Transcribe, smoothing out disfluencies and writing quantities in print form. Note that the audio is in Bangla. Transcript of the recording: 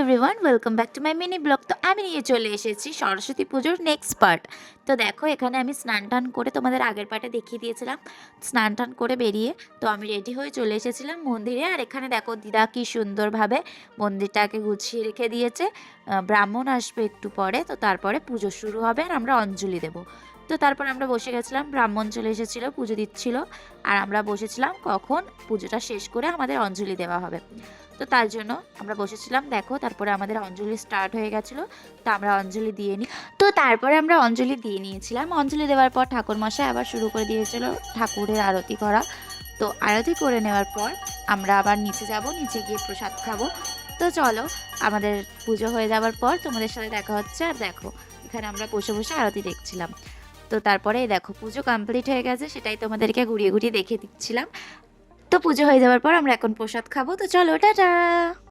Everyone, welcome back to my mini blog. তো আমি নিয়ে চলে এসেছি সরস্বতী পুজোর নেক্সট পার্ট। তো দেখো, এখানে আমি স্নান টান করে তোমাদের আগের পার্টে দেখিয়ে দিয়েছিলাম। স্নান টান করে বেরিয়ে তো আমি রেডি হয়ে চলে এসেছিলাম মন্দিরে। আর এখানে দেখো দিদা কি সুন্দরভাবে মন্দিরটাকে গুছিয়ে রেখে দিয়েছে। ব্রাহ্মণ আসবে একটু পরে, তো তারপরে পুজো শুরু হবে আর আমরা অঞ্জলি দেবো। তো তারপর আমরা বসে গেছিলাম, ব্রাহ্মণ চলে এসেছিলো, পুজো দিচ্ছিল। আর আমরা বসেছিলাম কখন পুজোটা শেষ করে আমাদের অঞ্জলি দেওয়া হবে। তো তার জন্য আমরা বসেছিলাম। দেখো, তারপরে আমাদের অঞ্জলি স্টার্ট হয়ে গেছিলো। তো আমরা অঞ্জলি দিয়ে নিই। তো তারপরে আমরা অঞ্জলি দিয়ে নিয়েছিলাম। অঞ্জলি দেওয়ার পর ঠাকুরমশাই আবার শুরু করে দিয়েছিল ঠাকুরের আরতি করা। তো আরতি করে নেওয়ার পর আমরা আবার নিচে যাব, নিচে গিয়ে প্রসাদ খাবো। তো চলো, আমাদের পুজো হয়ে যাওয়ার পর তোমাদের সাথে দেখা হচ্ছে। আর দেখো, এখানে আমরা বসে বসে আরতি দেখছিলাম। তো তারপরে দেখো পুজো কমপ্লিট হয়ে গেছে, সেটাই তোমাদেরকে ঘুরিয়ে ঘুরিয়ে দেখে দিচ্ছিলাম। তো পুজো হয়ে যাওয়ার পর আমরা এখন প্রসাদ খাবো। তো চলো, টাটা।